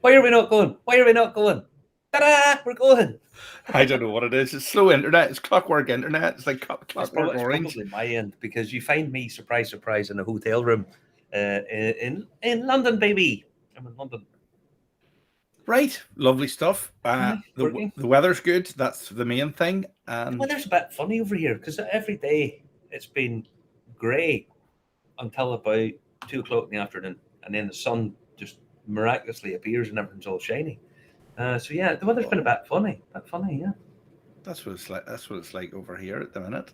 Why are we not going? Why are we not going? Ta-da! We're going. I don't know what it is. It's slow internet. It's clockwork internet. It's like clockwork It's orange. probably my end because you find me surprise in a hotel room in London, baby. I'm in London. Right, lovely stuff. Working. The weather's good. That's the main thing. And The weather's a bit funny over here because every day it's been grey until about 2 o'clock in the afternoon, and then the sun just miraculously appears and everything's all shiny. So yeah, the weather's been a bit funny. Yeah. that's what it's like. That's what it's like over here at the minute.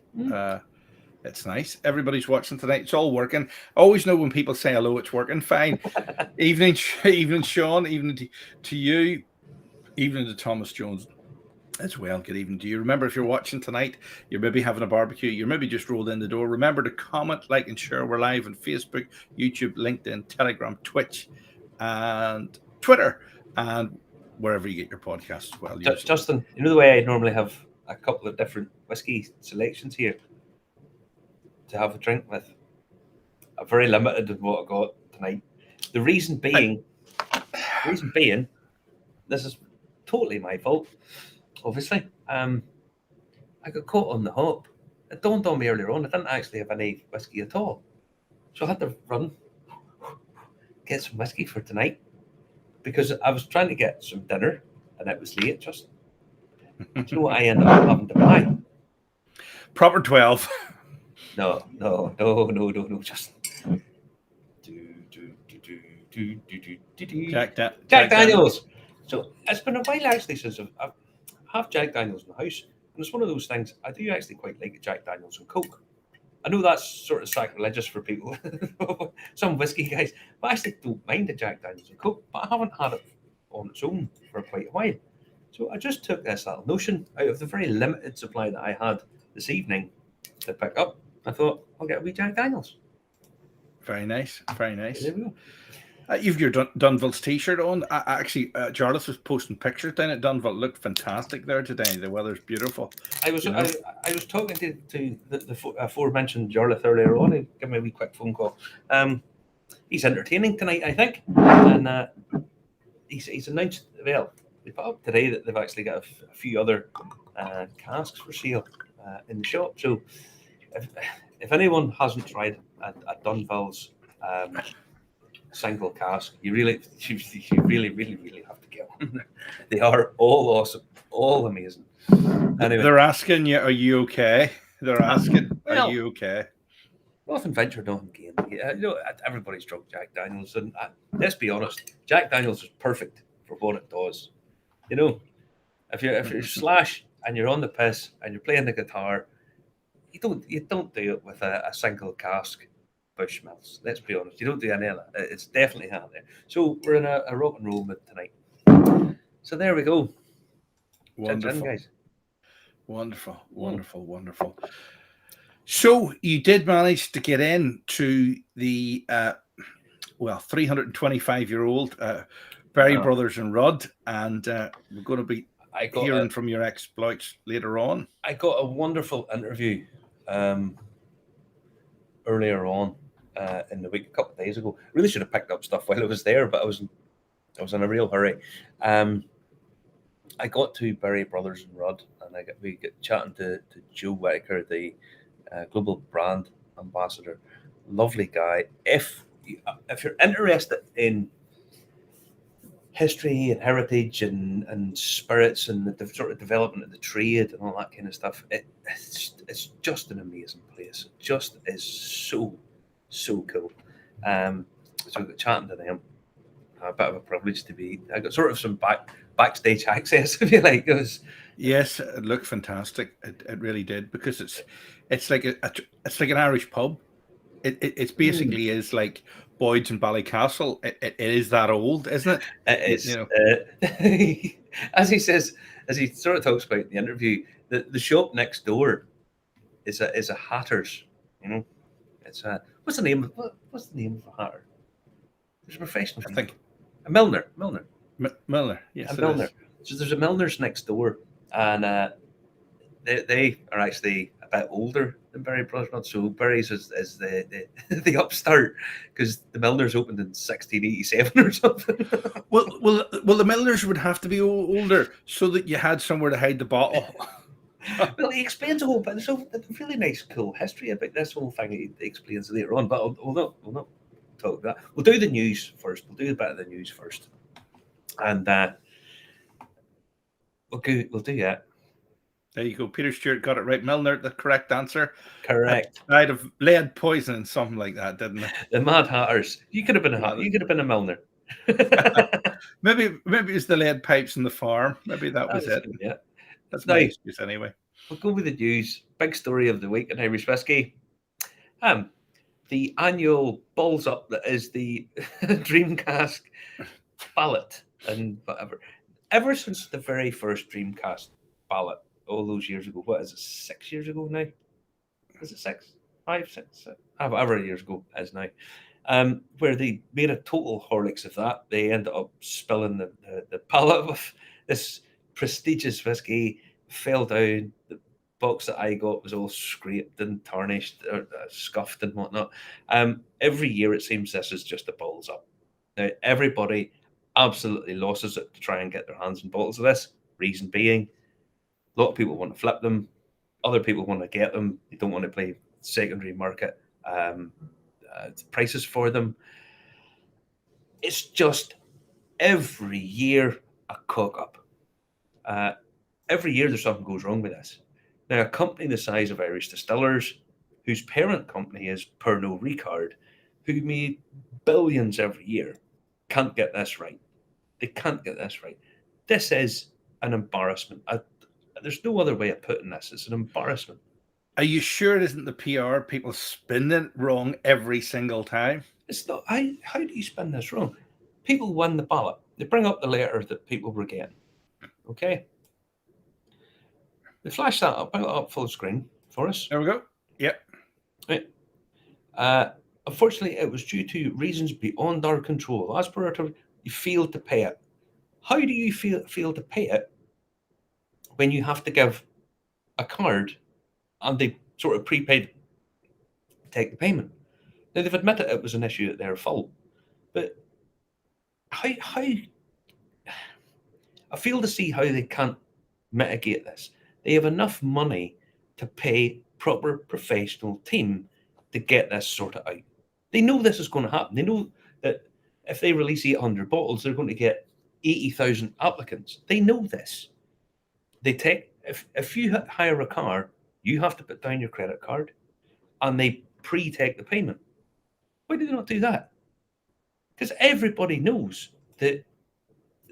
It's nice. Everybody's watching tonight. It's all working. I always know when people say hello, it's working fine. Evening, Sean. Evening to you. Evening to Thomas Jones as well. Good evening to you. Remember, if you're watching tonight, you're maybe having a barbecue. You're maybe just rolled in the door. Remember to comment, like, and share. We're live on Facebook, YouTube, LinkedIn, Telegram, Twitch, and Twitter, and wherever you get your podcasts as well. Justin, you know the way I normally have a couple of different whiskey selections here to have a drink with. I'm very limited in what I got tonight. The reason being, this is totally my fault. Obviously, I got caught on the hop. It dawned on me earlier on. I didn't actually have any whiskey at all, so I had to run get some whiskey for tonight because I was trying to get some dinner and it was late. Just you know what I ended up having to buy? Proper 12. No. Just Jack Daniels. So it's been a while actually since I've have Jack Daniels in the house, and it's one of those things I do actually quite like a Jack Daniels and Coke. I know that's sort of sacrilegious for people, some whiskey guys, but I actually don't mind a Jack Daniels and Coke. But I haven't had it on its own for quite a while, so I just took this little notion out of the very limited supply that I had this evening to pick up. I thought I'll get a wee Jack Daniels. Very nice, very nice. There we go. You've your Dunville's t-shirt on. Actually, Jarlath was posting pictures down at Dunville. It looked fantastic there today. The weather's beautiful. I was talking to the aforementioned Jarlath earlier on. He gave me a wee quick phone call. He's entertaining tonight, I think, and he's announced. Well, they put up today that they've actually got a few other casks for sale in the shop. So if anyone hasn't tried a Dunville's single cask, you really have to get one. They are all awesome, all amazing. Anyway, they're asking you, "Are you okay?" They're asking, "Are you okay?" Nothing ventured, nothing gained. You know, everybody's drunk Jack Daniels, and let's be honest, Jack Daniels is perfect for what it does. You know, if you're Slash and you're on the piss and you're playing the guitar, you don't do it with a single cask Bushmills. Let's be honest, you don't do any of that. It's definitely out there. So we're in a rock and roll mood tonight. So there we go. Wonderful, guys. Wonderful. So you did manage to get into the 325-year-old Berry Brothers and Rudd, and we're going to be hearing from your exploits later on. I got a wonderful interview earlier on in the week, a couple of days ago. Really should have picked up stuff while I was there, but I was in a real hurry. I got to Berry Brothers and Rudd, and we get chatting to Joe Whitaker, the global brand ambassador. Lovely guy. If you're interested in history and heritage and spirits and the sort of development of the trade and all that kind of stuff, it's just an amazing place. It just is so cool. So we got chatting to them. A bit of a privilege to be. I got sort of some backstage access, if you like. Yes, it looked fantastic. It really did, because it's like it's like an Irish pub. It's basically is like Boyd's and Ballycastle. It is that old, isn't it? It is. You know. As he sort of talks about in the interview, the shop next door is a hatter's. You know, it's what's the name of a hatter? There's a professional. I think a Milner. Milner. Yes, a Milner. So there's a Milner's next door, and they are actually a bit older than Berry Brothers. Not so. Berry's is the the upstart because the Milners opened in 1687 or something. Well, the Milners would have to be older so that you had somewhere to hide the bottle. Well, he explains a whole bit. There's a really nice, cool history about this whole thing. He explains later on, but we'll not talk about that. We'll do the news first. We'll do a bit of the news first, and we'll do that. There you go. Peter Stewart got it right. Milner, the correct answer. Correct. Died of lead poisoning, something like that, didn't it? The Mad Hatters. You could have been a You could have been a Milner. maybe it was the lead pipes in the farm. Maybe that was it. Yeah. That's my excuse anyway. We'll go with the news. Big story of the week in Irish whiskey. The annual balls up that is the Dreamcast ballot and whatever. Ever since the very first Dreamcast ballot all those years ago, what is it, 6 years ago now? Is it 6? 5, 6? However years ago as now. Where they made a total horlicks of that. They ended up spilling the pallet of this prestigious whiskey, fell down. The box that I got was all scraped and tarnished, or scuffed and whatnot. Every year it seems this is just a balls up. Now, everybody absolutely loses it to try and get their hands on bottles of this. Reason being, a lot of people want to flip them. Other people want to get them. They don't want to play secondary market prices for them. It's just every year a cock up. Every year there's something goes wrong with this. Now, a company the size of Irish Distillers, whose parent company is Pernod Ricard, who made billions every year, can't get this right. They can't get this right. This is an embarrassment. There's no other way of putting this. It's an embarrassment. Are you sure it isn't the PR people spinning it wrong every single time? It's not. How do you spin this wrong? People win the ballot. They bring up the letter that people were getting. Okay. They flash that up full screen for us. There we go. Yep. Right. Unfortunately, it was due to reasons beyond our control. As per our term, you failed to pay it. How do you fail to pay it when you have to give a card and they sort of prepaid take the payment? Now, they've admitted it was an issue at their fault, but how I fail to see how they can't mitigate this. They have enough money to pay proper professional team to get this sorted out. They know this is going to happen. They know that if they release 800 bottles, they're going to get 80,000 applicants. They know this. They take if you hire a car, you have to put down your credit card, and they pre-take the payment. Why do they not do that? Because everybody knows that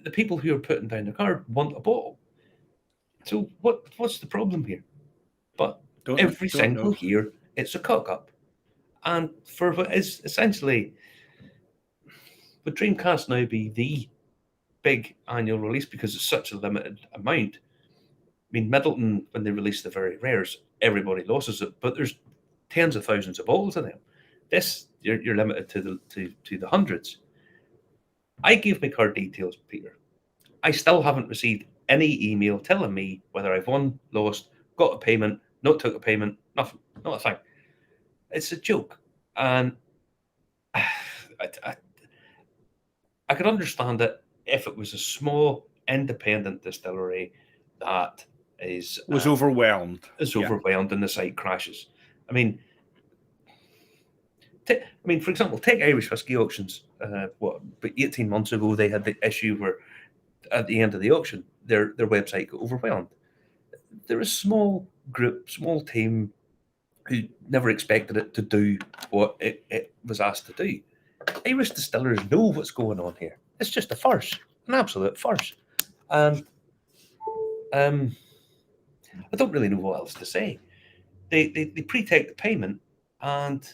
the people who are putting down the card want a bottle. So what's the problem here? But every single year, it's a cock-up. And for what is essentially, would Dreamcast now be the big annual release because it's such a limited amount? I mean, Middleton, when they released the very rares, everybody loses it, but there's tens of thousands of bottles of them. This, you're limited to the hundreds. I gave my card details, Peter. I still haven't received any email telling me whether I've won, lost, got a payment, not took a payment, nothing, not a thing. It's a joke. And I could understand it if it was a small independent distillery that was overwhelmed. Overwhelmed and the site crashes. I mean, for example, take Irish Whiskey Auctions. But 18 months ago, they had the issue where at the end of the auction, their website got overwhelmed. They're a small group, small team who never expected it to do what it was asked to do. Irish distillers know what's going on here. It's just a farce, an absolute farce. And I don't really know what else to say. They pre-take the payment and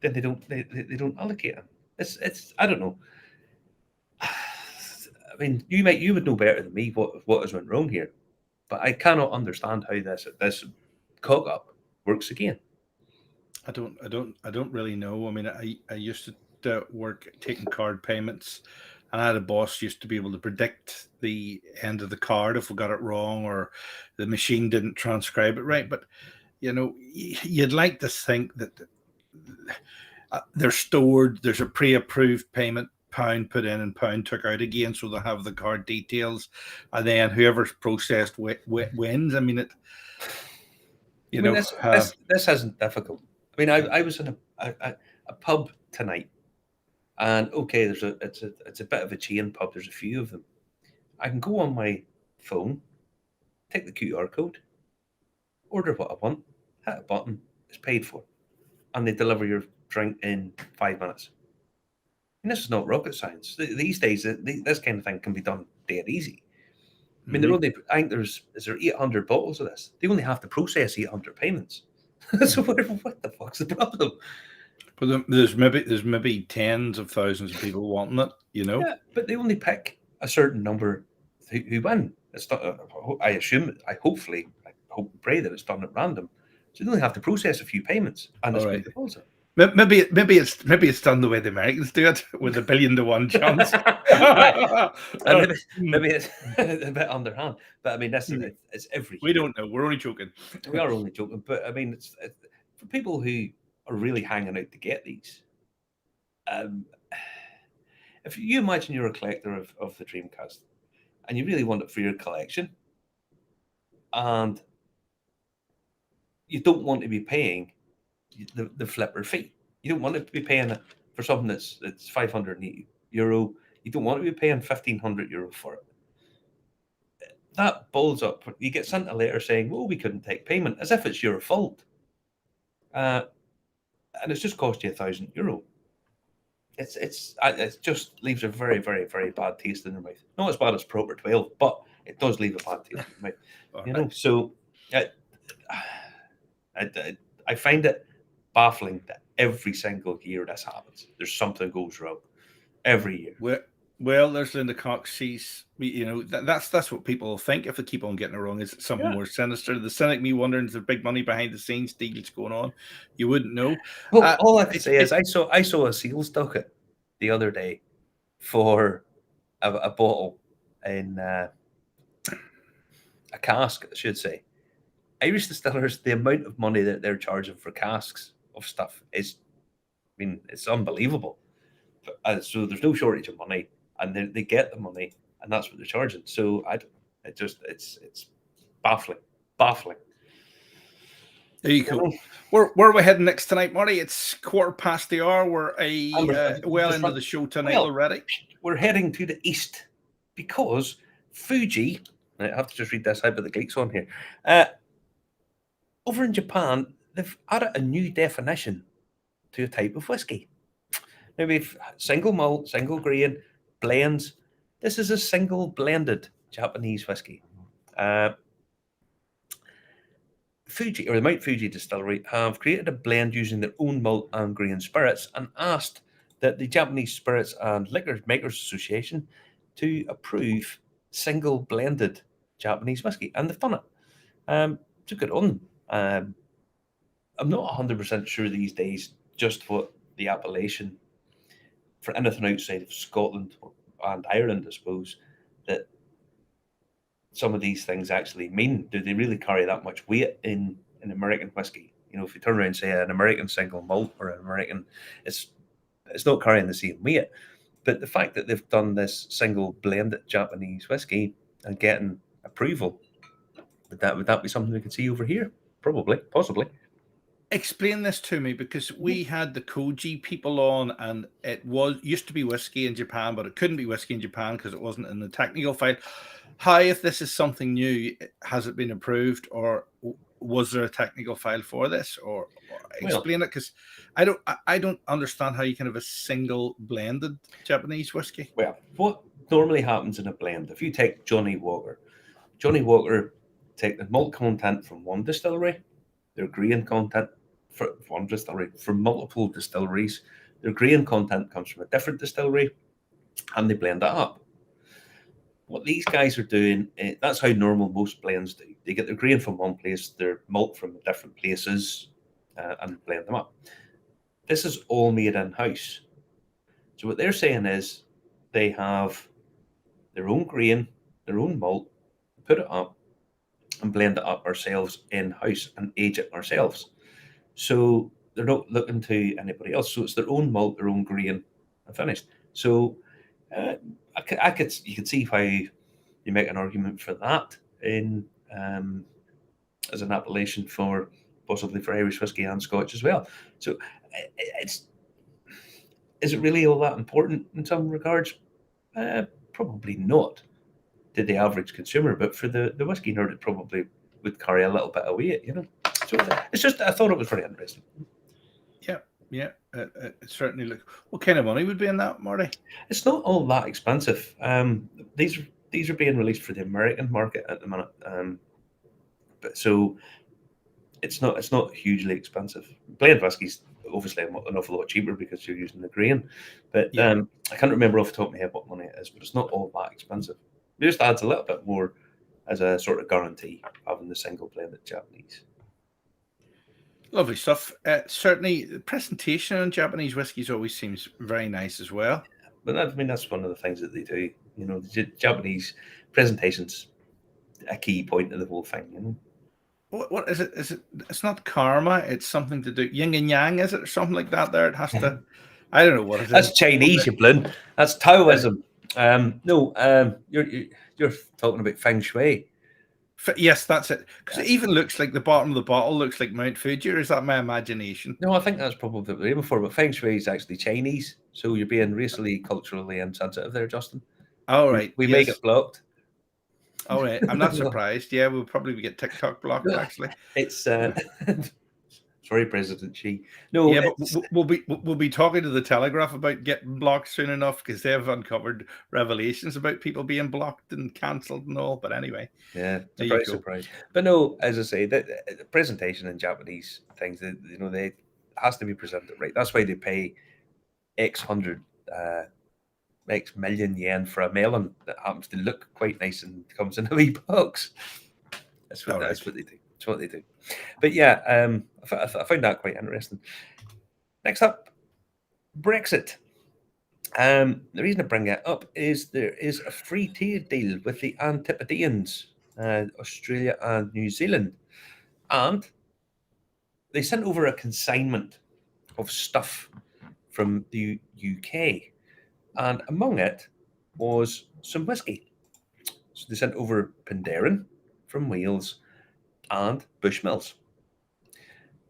then they don't allocate them. It's I don't know. I mean, you would know better than me what has went wrong here, but I cannot understand how this cock up works again. I don't really know. I mean, I used to work taking card payments, and I had a boss used to be able to predict the end of the card if we got it wrong or the machine didn't transcribe it right. But you'd like to think that they're stored. There's a pre-approved payment, pound put in and pound took out again, so they'll have the card details, and then whoever's processed wins. I mean, this isn't difficult. I mean, I was in a pub tonight, and okay, it's a bit of a chain pub. There's a few of them. I can go on my phone, take the QR code, order what I want, hit a button, it's paid for, and they deliver your drink in 5 minutes. And this is not rocket science. These days, this kind of thing can be done dead easy. I mean, I think is there 800 bottles of this? They only have to process 800 payments. So what the fuck's the problem? But there's maybe tens of thousands of people wanting it, Yeah, but they only pick a certain number who win. It's not. I assume. I hope and pray that it's done at random. So they only have to process a few payments, and it's right. the balls up. Maybe it's done the way the Americans do it, with a 1,000,000,000 chance. maybe it's a bit underhand, but I mean it's every. We don't know. We're only joking. We are only joking, but I mean it's for people who are really hanging out to get these. If you imagine you're a collector of the Dreamcast, and you really want it for your collection, and you don't want to be paying the flipper fee. You don't want to be paying it for something that's €580. You don't want to be paying €1,500 for it. That balls up. You get sent a letter saying, "Well, we couldn't take payment," as if it's your fault, and it's just cost you €1,000. It just leaves a very, very, very bad taste in your mouth. Not as bad as Proper 12, but it does leave a bad taste in your mouth. So I find it baffling that every single year this happens. There's something goes wrong every year. Well, there's Linda Cox. That's what people think if they keep on getting it wrong. Is it something more sinister? The cynic me wondering is there big money behind the scenes deals going on? You wouldn't know. Well, all I can say is I saw a sales docket the other day for a bottle in a cask, I should say. Irish distillers, the amount of money that they're charging for casks of stuff is, I mean, it's unbelievable. So there's no shortage of money, and they get the money, and that's what they're charging. So it's baffling. There you go. Where are we heading next tonight, Marty? It's 1:15 the hour. We're well into the show tonight already. We're heading to the east because Fuji. I have to just read this out, but the geek's on here. Over in Japan, they've added a new definition to a type of whiskey. Now we've single malt, single grain, blends. This is a single blended Japanese whiskey. Fuji, or the Mount Fuji Distillery, have created a blend using their own malt and grain spirits and asked that the Japanese Spirits and Liquor Makers Association to approve single blended Japanese whiskey, and they've done it. So good on them. I'm not 100% sure these days just what the appellation for anything outside of Scotland and Ireland, I suppose, that some of these things actually mean. Do they really carry that much weight in American whiskey? If you turn around and say an American single malt or an American, it's not carrying the same weight. But the fact that they've done this single blended Japanese whiskey and getting approval, would that be something we could see over here? Probably, possibly. Explain this to me, because we had the Koji people on, and it used to be whiskey in Japan, but it couldn't be whiskey in Japan because it wasn't in the technical file. How, if this is something new, has it been approved, or was there a technical file for this? Or explain it, because I don't understand how you can have a single blended Japanese whiskey. Well, what normally happens in a blend, if you take Johnny Walker take the malt content from one distillery, their grain content from one distillery, from multiple distilleries, their grain content comes from a different distillery, and they blend it up. What these guys are doing, that's how normal most blends do. They get their grain from one place, their malt from different places, and blend them up. This is all made in-house. So what they're saying is they have their own grain, their own malt, put it up, and blend it up ourselves in-house and age it ourselves. So they're not looking to anybody else. So it's their own malt, their own grain, and finished. So uh, you could see why you make an argument for that in as an appellation for possibly for Irish whiskey and Scotch as well. So it's is it really all that important in some regards? Probably not to the average consumer, but for the whiskey nerd, it probably would carry a little bit of weight, you know. So it's just I thought it was very interesting. Yeah. It certainly looks. What kind of money would be in that, Marty? It's not all that expensive. These are being released for the American market at the minute, but so it's not hugely expensive. Blend whiskey's obviously an awful lot cheaper because you're using the grain, but I can't remember off the top of my head what money it is, but it's not all that expensive. It just adds a little bit more as a sort of guarantee having the single blended Japanese. Lovely stuff. Certainly, the presentation on Japanese whiskies always seems very nice as well. But that's one of the things that they do. You know, the Japanese presentation's a key point of the whole thing. You know. What is it? Is it? It's not karma. It's something to do yin and yang. Is it or something like that? There, it has to. I don't know what it is. That's Chinese, you blin. That's Taoism. You're talking about feng shui. Yes, that's it. Because it even looks like the bottom of the bottle looks like Mount Fuji. Or is that my imagination? No, I think that's probably what they're aiming for. But feng shui is actually Chinese, so you're being racially, culturally insensitive there, Justin. All right, we may get blocked. All right, I'm not surprised. Yeah, we'll probably get TikTok blocked. Actually, it's sorry, President Xi. No, yeah, but we'll be talking to the Telegraph about getting blocked soon enough because they've uncovered revelations about people being blocked and cancelled and all. But anyway, yeah, surprise. But no, as I say, the presentation in Japanese things, they has to be presented right. That's why they pay X million yen for a melon that happens to look quite nice and comes in a wee box. That's what they do. That's what they do. But yeah, I found that quite interesting. Next up, Brexit. The reason I bring it up is there is a free trade deal with the Antipodeans, Australia and New Zealand, and they sent over a consignment of stuff from the UK. And among it was some whiskey. So they sent over Penderyn from Wales and Bushmills.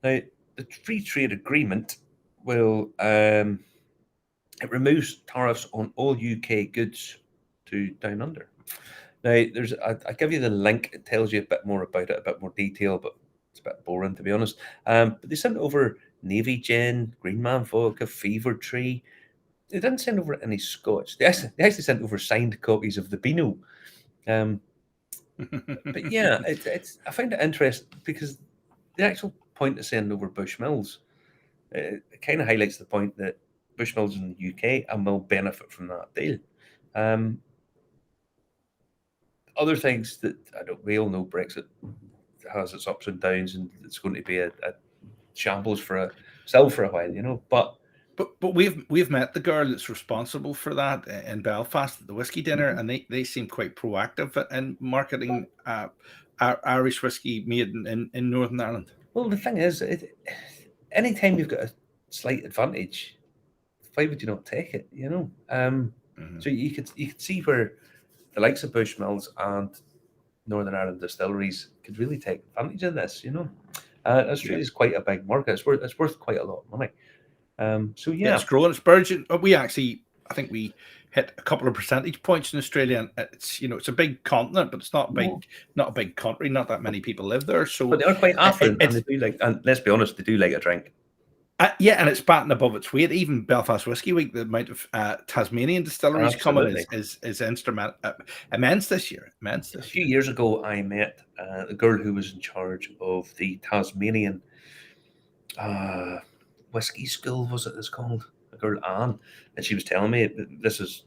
Now, the free trade agreement will it removes tariffs on all UK goods to down under. Now, I give you the link. It tells you a bit more about it, a bit more detail, but it's a bit boring to be honest. But they sent over Navy Gin, Green Man Vodka, Fever Tree. They didn't send over any Scotch. They actually sent over signed copies of the Beano. But yeah, I find it interesting because the actual point of sending over Bushmills, it kind of highlights the point that Bushmills in the UK and will benefit from that deal. Other things that we all know Brexit has its ups and downs, and it's going to be a shambles for a while, you know. But we've met the girl that's responsible for that in Belfast at the whiskey dinner, and they seem quite proactive in marketing Irish whiskey made in Northern Ireland. Well, the thing is, anytime you've got a slight advantage, why would you not take it? You know, so you could see where the likes of Bushmills and Northern Ireland distilleries could really take advantage of this. You know, Australia's quite a big market. It's worth quite a lot of money. So yeah, it's growing. It's burgeoning. I think we hit a couple of percentage points in Australia, and it's a big continent, but it's not a big country. Not that many people live there. So, but they are quite affluent, and they do and let's be honest, they do like a drink. And it's batting above its weight. Even Belfast Whiskey Week, the amount of Tasmanian distilleries coming is immense this year. A few years ago, I met the girl who was in charge of the Tasmanian whiskey school, was it's called? A girl, Anne, and she was telling me this is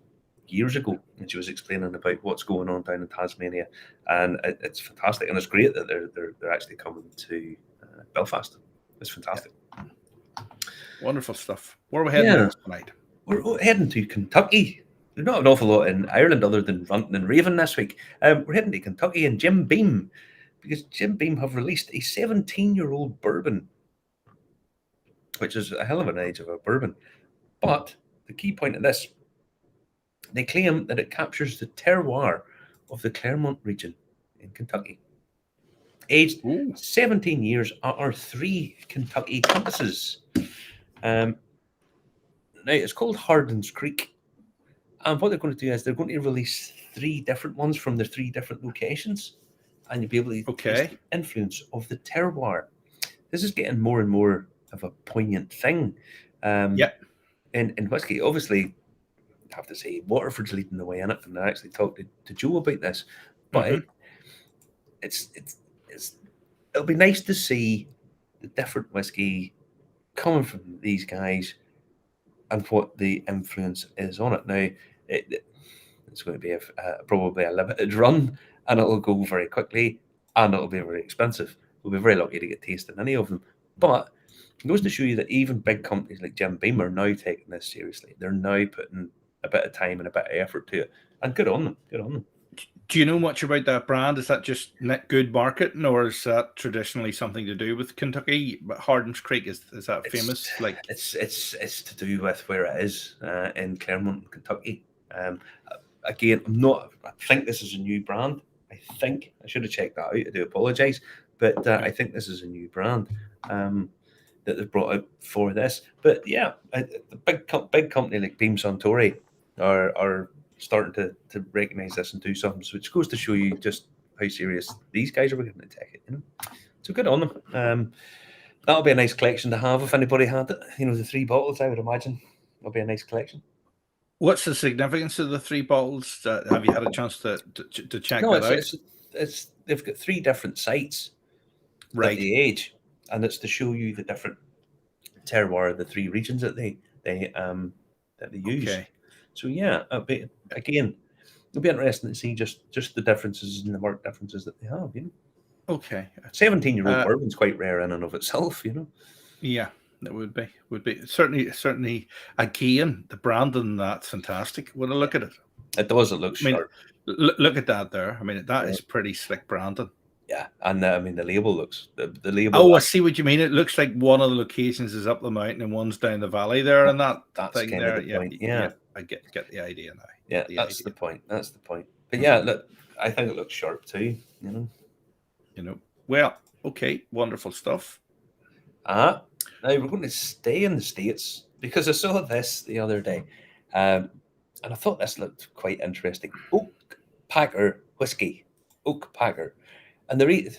years ago, and she was explaining about what's going on down in Tasmania, and it's fantastic, and it's great that they're actually coming to Belfast. It's fantastic. Wonderful stuff. Where are we heading tonight? We're heading to Kentucky. There's not an awful lot in Ireland other than Runton and Raven this week. We're heading to Kentucky, and Jim Beam because Jim Beam have released a 17-year-old bourbon, which is a hell of an age of a bourbon. But the key point of this, they claim that it captures the terroir of the Claremont region in Kentucky. Aged 17 years are 3 Kentucky compasses. Now, it's called Hardin's Creek. And what they're going to do is they're going to release 3 different ones from their 3 different locations. And you'll be able to taste the influence of the terroir. This is getting more and more of a poignant thing. In whiskey, obviously, I have to say, Waterford's leading the way in it. And I actually talked to Joe about this. But it'll be nice to see the different whiskey coming from these guys and what the influence is on it. Now, it's going to be probably a limited run, and it'll go very quickly, and it'll be very expensive. We'll be very lucky to get tasting any of them. But it goes to show you that even big companies like Jim Beam are now taking this seriously. They're now putting a bit of time and a bit of effort to it, and good on them. Good on them. Do you know much about that brand? Is that just good marketing, or is that traditionally something to do with Kentucky? But Hardin's Creek, is that famous? Like it's to do with where it is in Claremont, Kentucky. Again, I think this is a new brand. I think I should have checked that out. I do apologise, but I think this is a new brand that they've brought out for this. But yeah, the big company like Beam Suntory are starting to recognise this and do something, so it goes to show you just how serious these guys are beginning to take it. So good on them. That'll be a nice collection to have if anybody had it. The 3 bottles, I would imagine, will be a nice collection. What's the significance of the 3 bottles? Have you had a chance to check that out? They've got 3 different sites, right? The age, and it's to show you the different terroir of the 3 regions that they use. Okay. So yeah, it'll be interesting to see just the differences and the marked differences that they have. Okay. 17-year-old bourbon's quite rare in and of itself. Yeah. That would be certainly again, the branding, that's fantastic. When I look at it, it does. It looks sharp. Look at that there. I mean, that is pretty slick branding. Yeah, and the label looks the label. Oh, I see what you mean. It looks like one of the locations is up the mountain and one's down the valley there, and that's thing there. The point. Yeah, I get the idea now. Yeah, that's the point. That's the point. But yeah, look, I think it looks sharp too. Well, okay, wonderful stuff. Now we're going to stay in the States because I saw this the other day, and I thought this looked quite interesting. Oak Packer whiskey, Oak Packer, and the reason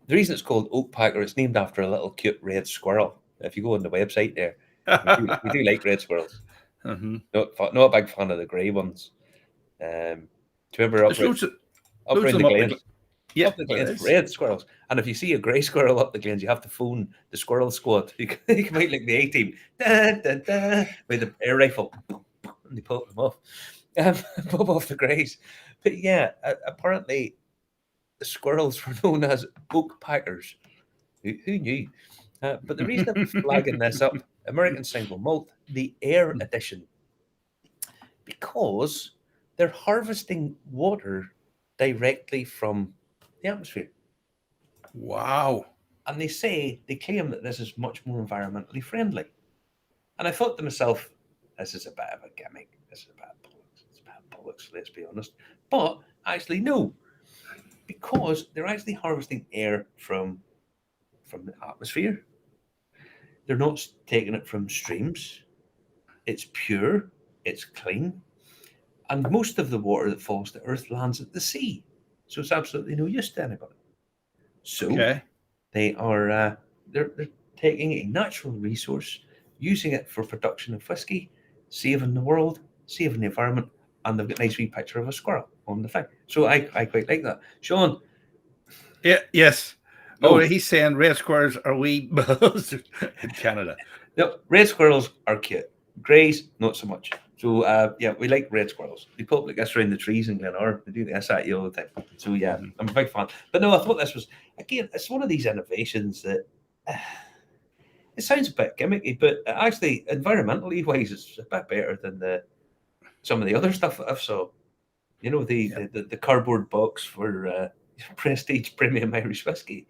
it's called Oak Packer, it's named after a little cute red squirrel. If you go on the website there, we do like red squirrels. Not a big fan of the grey ones. Do you remember up around the Glens? Yeah, it's red squirrels. And if you see a grey squirrel up the Glens, you have to phone the squirrel squad. You come out like the A-team with the air rifle, and they pull them off, pop off the greys. But yeah, apparently the squirrels were known as Oak Packers. Who knew? But the reason I'm flagging this up, American Single Malt, the Air Edition, because they're harvesting water directly from the atmosphere. Wow. And they claim that this is much more environmentally friendly. And I thought to myself, this is a bit of a gimmick. This is a bit of bollocks. It's a bit of bollocks, let's be honest. But actually, no. Because they're actually harvesting air from the atmosphere. They're not taking it from streams. It's pure. It's clean. And most of the water that falls to Earth lands at the sea. So it's absolutely no use to anybody. So they are they're taking a natural resource, using it for production of whiskey, saving the world, saving the environment, and they've got a nice wee picture of a squirrel on the thing. So I quite like that. Sean? Yeah, yes. Oh, he's saying red squirrels are wee in Canada. Yep, red squirrels are cute. Greys, not so much. So, yeah, we like red squirrels. They pop like this around the trees in Glenor. They do this at you all the time. So, yeah, I'm a big fan. But no, I thought this was, again, it's one of these innovations that it sounds a bit gimmicky, but actually, environmentally wise, it's a bit better than some of the other stuff that I've saw. The cardboard box for prestige premium Irish whiskey.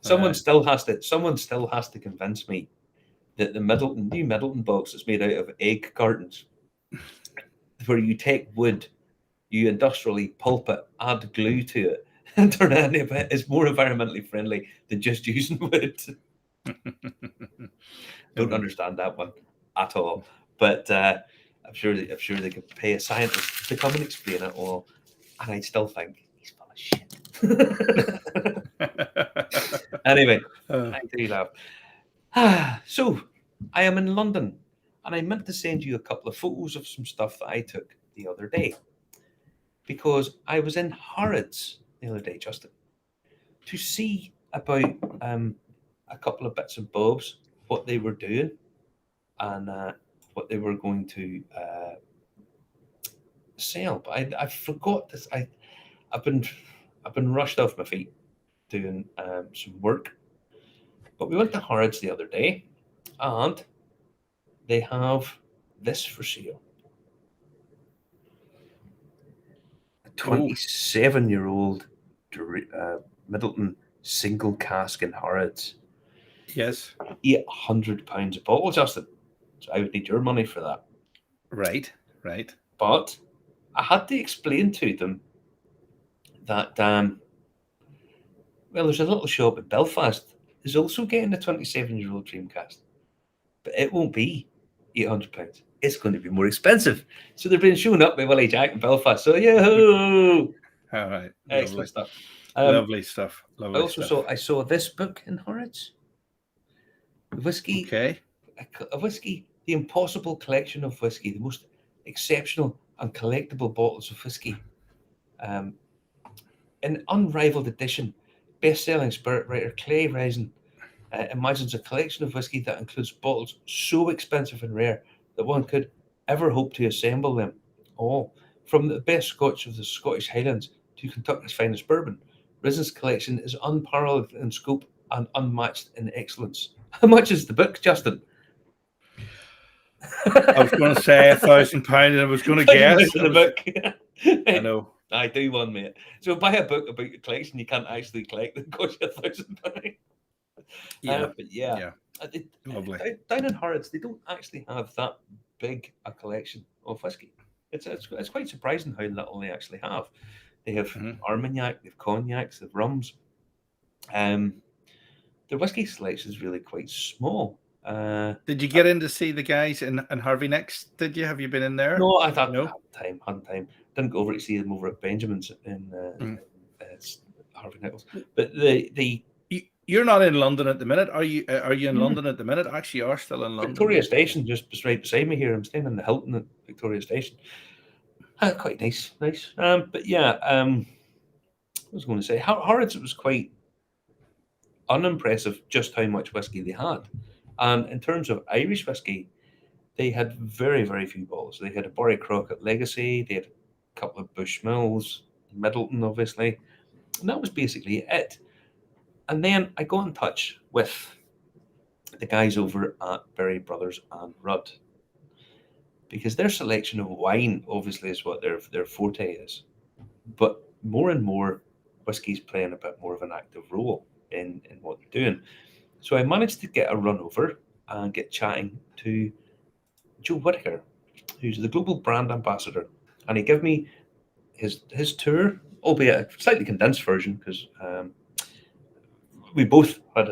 Someone still has to convince me that the new Middleton box is made out of egg cartons, where you take wood, you industrially pulp it, add glue to it, and turn it into a bit is more environmentally friendly than just using wood. Don't understand that one at all. But I'm sure they could pay a scientist to come and explain it all, and I'd still think he's full of shit. Anyway, I do laugh. So I am in London, and I meant to send you a couple of photos of some stuff that I took the other day, because I was in Harrods the other day, Justin, to see about a couple of bits and bobs, what they were doing, and what they were going to sell. But I forgot this. I've been rushed off my feet doing some work. But we went to Harrods the other day, and they have this for sale. A 27-year-old Middleton single cask in Harrods. Yes. £800 a bottle, Justin. So I would need your money for that. Right. But I had to explain to them that, there's a little shop in Belfast is also getting a 27-year-old Dreamcast, but it won't be £800. It's going to be more expensive. So they've been showing up with Willie Jack in Belfast. So All right. Excellent stuff. Lovely stuff. I saw this book in Harrods. Whiskey. Okay. A whiskey, the impossible collection of whiskey, the most exceptional and collectible bottles of whiskey. An unrivaled edition. Best-selling spirit writer Clay Resin imagines a collection of whiskey that includes bottles so expensive and rare that one could ever hope to assemble them all. From the best Scotch of the Scottish Highlands to Kentucky's finest bourbon, Resin's collection is unparalleled in scope and unmatched in excellence. How much is the book, Justin? I was going to say £1,000, and I was going to guess the book. I know. I do one, mate. So buy a book about your collection you can't actually collect that costs you £1,000. Yeah. But yeah. Lovely. Down in Harrods, they don't actually have that big a collection of whiskey. It's quite surprising how little they actually have. They have Armagnac, they have cognacs, they have rums. Their whiskey selection is really quite small. Did you get in to see the guys in Harvey Next? Did you? Have you been in there? No, I thought hadn't time. Didn't go over to see them over at Benjamin's in Harvey Nichols. But you're not in London at the minute, are you? Are you in London at the minute? Actually, you are still in London. Victoria Station, just right beside me here. I'm staying in the Hilton at Victoria Station. Quite nice. But yeah, I was going to say Harrods. It was quite unimpressive just how much whiskey they had. And in terms of Irish whiskey, they had very, very few bottles. They had a Barry Crockett Legacy, they had a couple of Bushmills, Middleton, obviously. And that was basically it. And then I got in touch with the guys over at Berry Brothers and Rudd, because their selection of wine, obviously, is what their forte is. But more and more, whiskey's playing a bit more of an active role in what they're doing. So I managed to get a run over and get chatting to Joe Whitaker, who's the global brand ambassador, and he gave me his tour, albeit a slightly condensed version, because we both had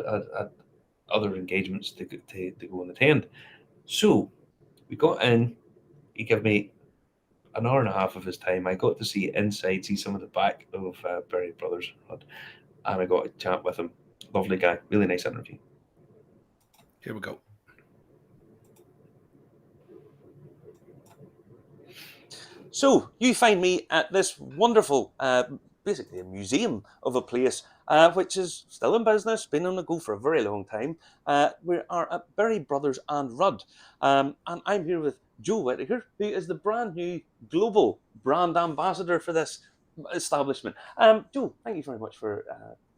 other engagements to go and attend. So we got in. He gave me an hour and a half of his time. I got to see inside, see some of the back of Berry Brothers, and I got to chat with him. Lovely guy, really nice interview. Here we go. So you find me at this wonderful, basically a museum of a place, which is still in business, been on the go for a very long time. We are at Berry Brothers and Rudd, and I'm here with Joe Whitaker, who is the brand new global brand ambassador for this establishment. Joe, thank you very much for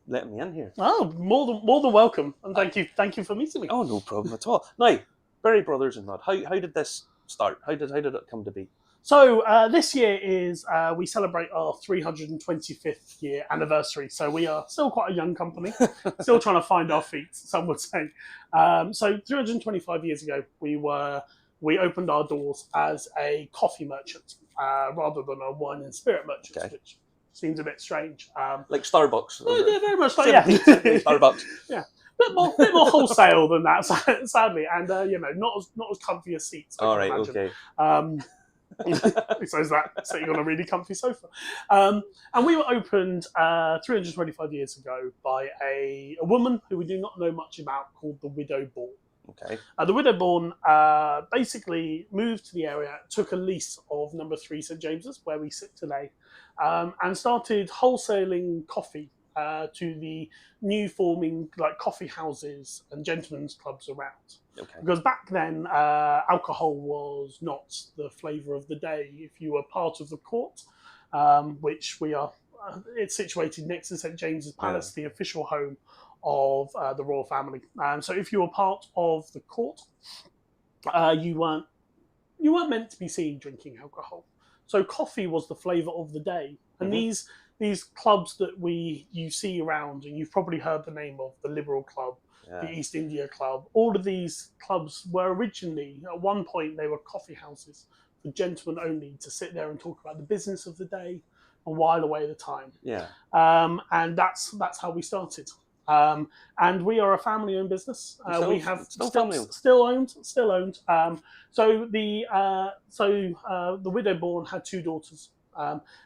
letting me in here. Oh, more than welcome, and thank you for meeting me. Oh, no problem at all. Now, Berry Brothers and Rudd, how did this start? How did it come to be? So this year is we celebrate our 325th year anniversary. So we are still quite a young company, still trying to find our feet, some would say. So 325 years ago, we opened our doors as a coffee merchant rather than a wine and spirit merchant, Okay. which seems a bit strange. Like Starbucks. Yeah, very much like, yeah. 17th Starbucks. Yeah. Bit more wholesale than that, sadly, and not as comfy as seats. I All can right. imagine. Okay. Besides that, sitting on a really comfy sofa. And we were opened 325 years ago by a woman who we do not know much about, called the Widow Born. Okay. The Widow Born basically moved to the area, took a lease of number 3 St James's, where we sit today, and started wholesaling coffee to the new forming coffee houses and gentlemen's clubs around. Okay. Because back then, alcohol was not the flavour of the day. If you were part of the court, which we are, it's situated next to St James's Palace, the official home of the royal family. So if you were part of the court, you weren't meant to be seen drinking alcohol. So coffee was the flavour of the day, and these clubs that you see around, and you've probably heard the name of the Liberal Club, the East India Club. All of these clubs were originally, at one point, they were coffee houses for gentlemen only to sit there and talk about the business of the day and while away the time. Yeah. And that's how we started. And we are a family-owned business. We have still owned. So the Widow Born had 2 daughters.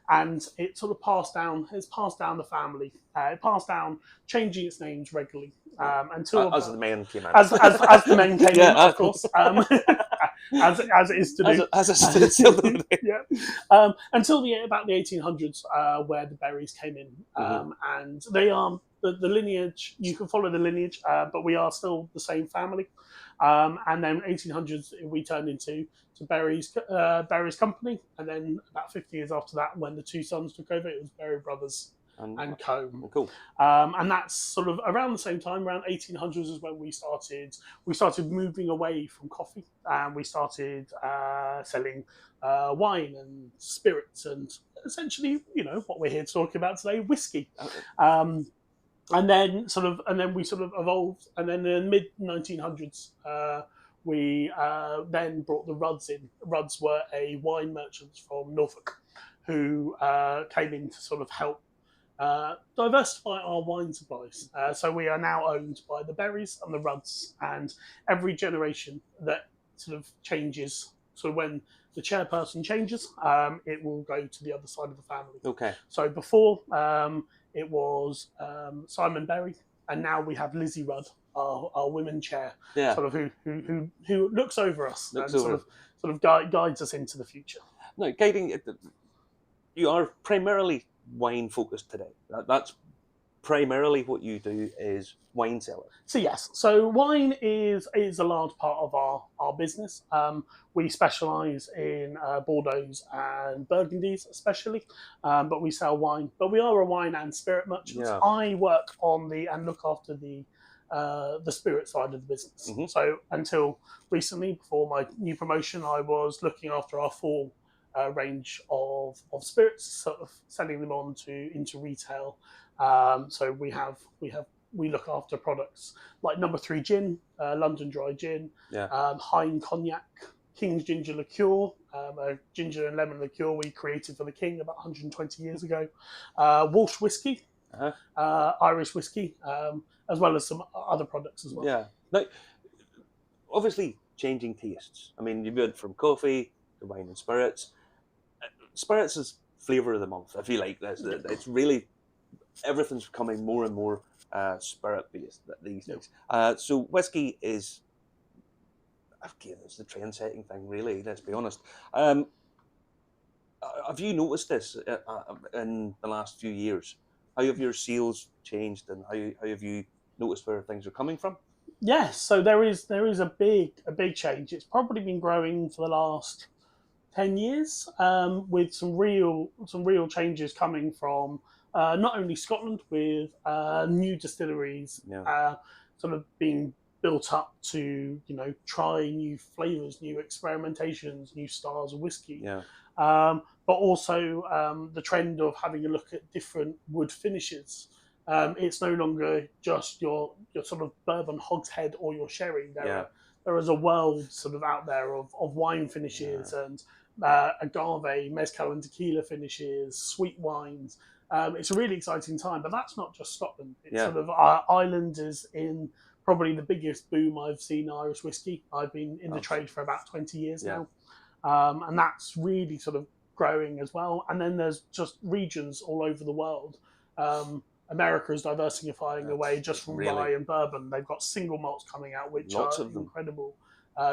And it sort of passed down the family. It passed down, changing its names regularly until as the men came in. as the men came in, of course, as it is to do, as it still do. Yeah. Until about the 1800s, where the Berries came in, and they are the lineage. You can follow the lineage, but we are still the same family. And then 1800s, we turned into Berry's company, and then about 50 years after that, when the 2 sons took over, it was Berry Brothers and Co. Cool. And that's sort of around the same time, around 1800s, is when we started moving away from coffee, and we started selling wine and spirits, and essentially, what we're here to talk about today, whiskey. And then we sort of evolved, and then in the mid 1900s, we then brought the Rudds in. Rudds were a wine merchant from Norfolk who came in to sort of help diversify our wine supplies. So we are now owned by the Berries and the Rudds, and every generation that sort of changes, so when the chairperson changes, it will go to the other side of the family. Okay. So before, it was Simon Berry, and now we have Lizzie Rudd, our women chair, sort of who looks over us and sort of guides us into the future. No, guiding. You are primarily wine focused today. That's primarily what you do, is wine selling. So yes, so wine is a large part of our business. We specialise in Bordeaux's and Burgundies especially, but we sell wine. But we are a wine and spirit merchant. Yeah. I work on and look after the spirit side of the business. So until recently, before my new promotion, I was looking after our full range of spirits, sort of selling them on into retail. So we look after products like number 3 gin, London Dry Gin, Hine Cognac, King's Ginger Liqueur, a ginger and lemon liqueur we created for the King about 120 years ago, Walsh whiskey, Irish whiskey, as well as some other products as well. Yeah. Now, obviously, changing tastes. I mean, you went from coffee to wine and spirits. Spirits is flavour of the month, if you like. It's really, everything's becoming more and more spirit-based these days. So whiskey is, again, it's the trend-setting thing, really, let's be honest. Have you noticed this in the last few years? How have your sales changed, and how have you noticed where things are coming from? Yes, so there is a big change. It's probably been growing for the last 10 years, with some real changes coming from not only Scotland, with new distilleries sort of being built up to, try new flavors, new experimentations, new styles of whiskey. Yeah. But also the trend of having a look at different wood finishes. It's no longer just your sort of bourbon hogshead or your sherry. There is a world sort of out there of wine finishes and agave, mezcal and tequila finishes, sweet wines. It's a really exciting time, but that's not just Scotland. It's sort of Ireland is in probably the biggest boom I've seen in Irish whiskey. I've been in the trade for about 20 years now. And that's really sort of growing as well. And then there's just regions all over the world. America is diversifying away just from rye and bourbon. They've got single malts coming out, which are incredible.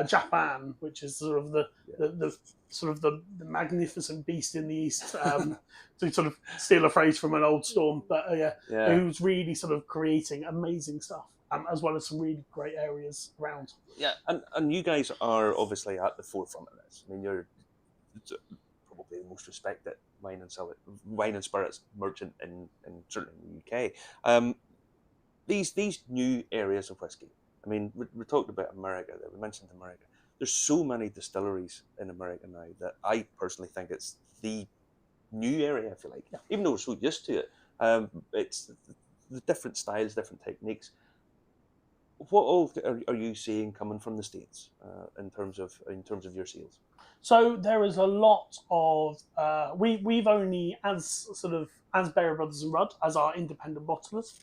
Japan, which is sort of the magnificent beast in the east, to sort of steal a phrase from an old Storm, but who's really sort of creating amazing stuff, as well as some really great areas around. Yeah, and you guys are obviously at the forefront of this. I mean, you're probably the most respected wine and spirits merchant in certainly in the UK. These new areas of whiskey. I mean, we talked about America there. We mentioned America. There's so many distilleries in America now that I personally think it's the new area, if you like. Yeah. Even though we're so used to it, it's the different styles, different techniques. What all are you seeing coming from the States in terms of your sales? So there is a lot of we've only as Berry Brothers and Rudd as our independent bottlers.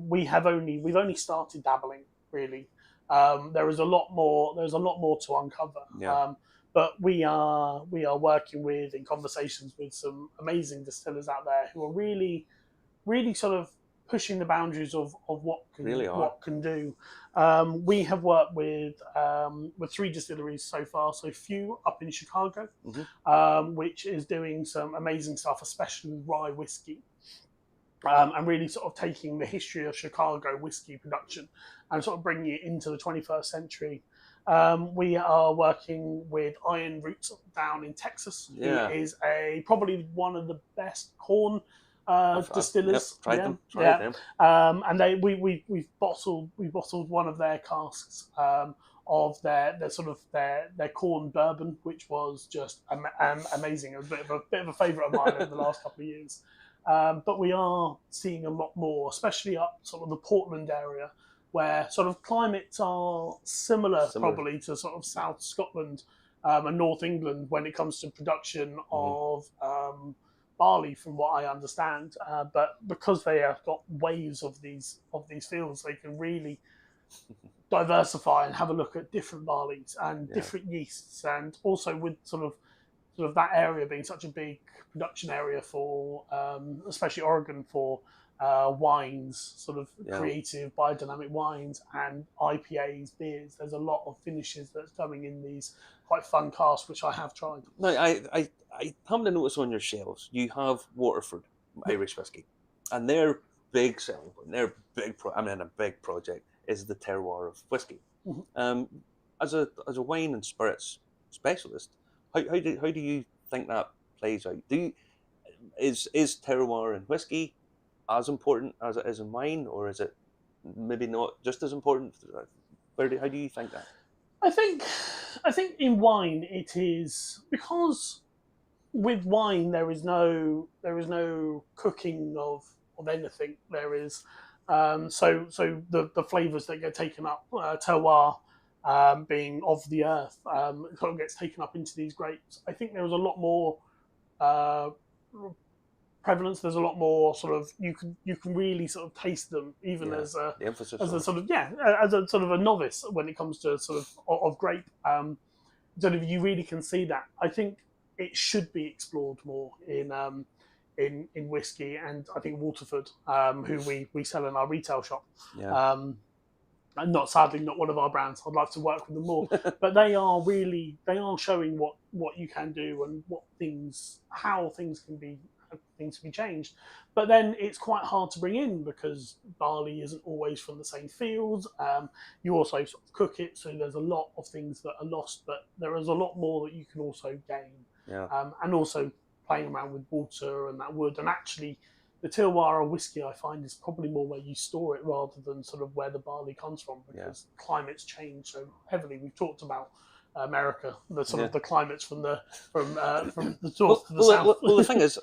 We've only started dabbling really. There is a lot more. There's a lot more to uncover. Yeah. But we are working in conversations with some amazing distillers out there who are really, really sort of pushing the boundaries of what can do. We have worked with 3 distilleries so far. So Few up in Chicago, which is doing some amazing stuff, especially rye whiskey. And really sort of taking the history of Chicago whiskey production and sort of bringing it into the 21st century. We are working with Iron Roots down in Texas, who is probably one of the best corn distillers. Tried them. And we've bottled one of their casks of their corn bourbon, which was just amazing. It was a bit of a favourite of mine over the last couple of years. But we are seeing a lot more, especially up sort of the Portland area, where sort of climates are similar. Probably to sort of South Scotland and North England when it comes to production of barley, from what I understand. But because they have got waves of these fields, they can really diversify and have a look at different barleys and different yeasts, and also with sort of that area being such a big production area for, especially Oregon, for wines, sort of creative biodynamic wines and IPAs, beers. There's a lot of finishes that's coming in these quite fun casks, which I have tried. No, I happen to notice on your shelves you have Waterford Irish whiskey, and their big selling point, their big a big project is the terroir of whiskey. Mm-hmm. As a wine and spirits specialist, how do you think that plays out? Is terroir in whiskey as important as it is in wine, or is it maybe not just as important? How do you think that? I think in wine it is, because with wine there is no cooking of anything. There is so the flavors that get taken up, terroir, being of the earth, it kind of gets taken up into these grapes. I think there is a lot more prevalence. There's a lot more sort of you can really sort of taste them, even as a novice when it comes to sort of grape. Sort of you really can see that. I think it should be explored more in whiskey, and I think Waterford, who we sell in our retail shop. Yeah. And sadly not one of our brands. I'd like to work with them more, but they are showing what you can do and how things can be changed. But then it's quite hard to bring in because barley isn't always from the same fields. You also sort of cook it, so there's a lot of things that are lost, but there is a lot more that you can also gain. Yeah. And also playing around with water and that wood, and actually the Tilwara whiskey, I find, is probably more where you store it rather than sort of where the barley comes from, because climates change so heavily. We've talked about America, the sort of the climates from the north to the south. Well, the thing is,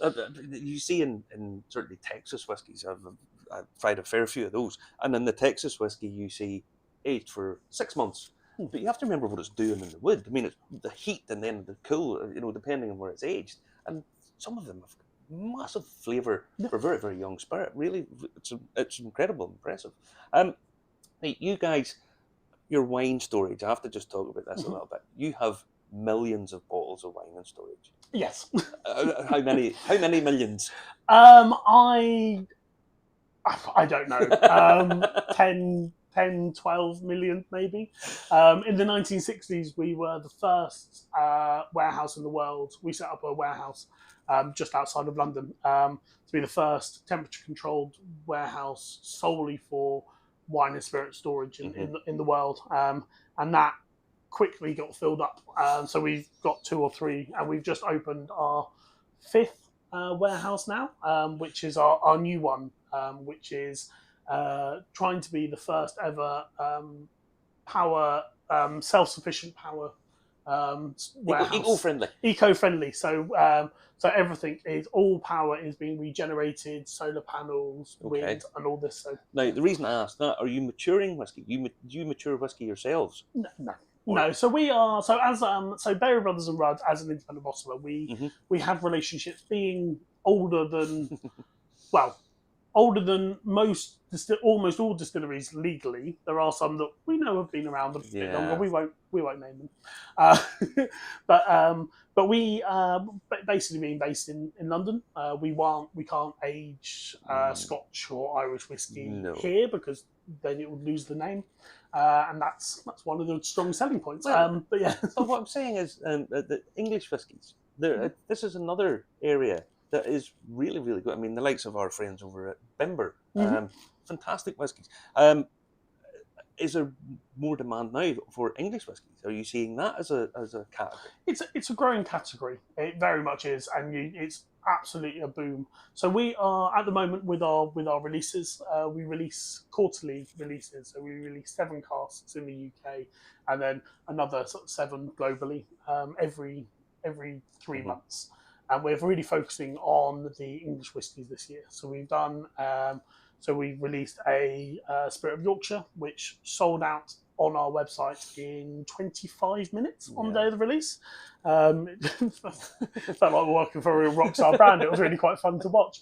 you see in certainly Texas whiskies, I've tried a fair few of those, and in the Texas whiskey you see aged for 6 months. But you have to remember what it's doing in the wood. I mean, it's the heat and then the cool, depending on where it's aged. And some of them have massive flavour for very, very young spirit. Really, it's incredible, impressive. You guys, your wine storage, I have to just talk about this a little bit. You have millions of bottles of wine in storage. Yes. How many millions? I don't know. 10, 12 million maybe. In the 1960s, we were the first warehouse in the world. We set up a warehouse just outside of London to be the first temperature-controlled warehouse solely for wine and spirit storage in the world. And that quickly got filled up. So we've got 2 or 3, and we've just opened our 5th warehouse now, which is our new one, which is trying to be the first ever power, self-sufficient power warehouse. Eco-friendly. So everything is, all power is being regenerated, solar panels, wind, and all this. So now, the reason I asked that, are you maturing whiskey? Do you mature whiskey yourselves? No. So we are. So as Berry Brothers and Rudd, as an independent bottler, we have relationships. Being older than most, almost all distilleries legally. There are some that we know have been around a bit longer. We won't name them. But we basically being based in London, we can't age Scotch or Irish whiskey here, because then it would lose the name, and that's one of the strong selling points. But yeah. So what I'm saying is, the English whiskies. This is another area that is really, really good. I mean, the likes of our friends over at Bimber, fantastic whiskies. Is there more demand now for English whiskies? Are you seeing that as a category? It's a growing category. It very much is, and it's absolutely a boom. So we are at the moment with our releases. We release quarterly releases. So we release 7 casks in the UK, and then another sort of 7 globally every 3 months. And we're really focusing on the English whiskies this year. So we've done. So we released a Spirit of Yorkshire, which sold out on our website in 25 minutes on the day of the release. It felt like we're working for a real rock star brand. It was really quite fun to watch.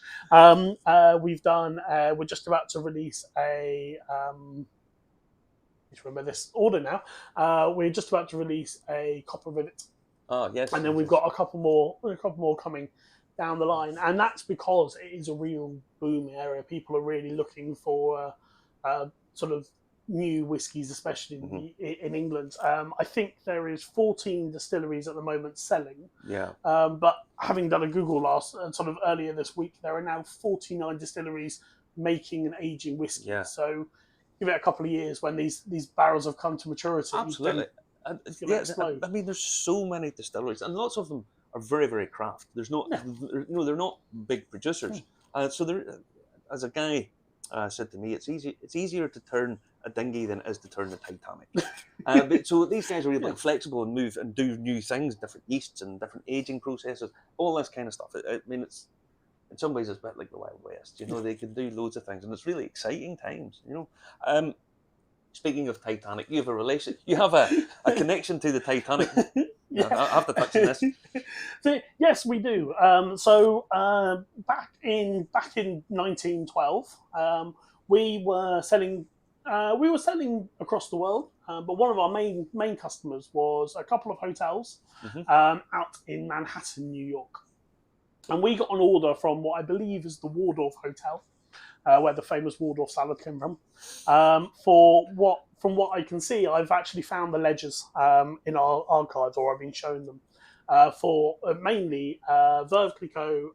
We've done. We're just about to release a. Just remember this order now. We're just about to release a Copper Rivet. Oh yes. And then we've got a couple more coming down the line, and that's because it is a real boom area. People are really looking for sort of new whiskies, especially in England. I think there is 14 distilleries at the moment selling. Yeah. But having done a Google sort of earlier this week, there are now 49 distilleries making and aging whiskey. Yeah. So give it a couple of years when these barrels have come to maturity. Absolutely. I mean, there's so many distilleries, and lots of them are very, very craft. They're not big producers. So there, as a guy said to me, it's easier to turn a dinghy than it is to turn the Titanic. So these guys are really flexible and move and do new things, different yeasts and different aging processes, all this kind of stuff. I mean, it's in some ways it's a bit like the Wild West. They can do loads of things, and it's really exciting times. Speaking of Titanic, you have a relation. You have a connection to the Titanic. I have to touch on this. So, yes, we do. Back in 1912, we were selling across the world. But one of our main customers was a couple of hotels out in Manhattan, New York, and we got an order from what I believe is the Waldorf Hotel. Where the famous Waldorf salad came from. From what I can see, I've actually found the ledgers in our archives, or I've been shown them, for mainly Veuve Clicquot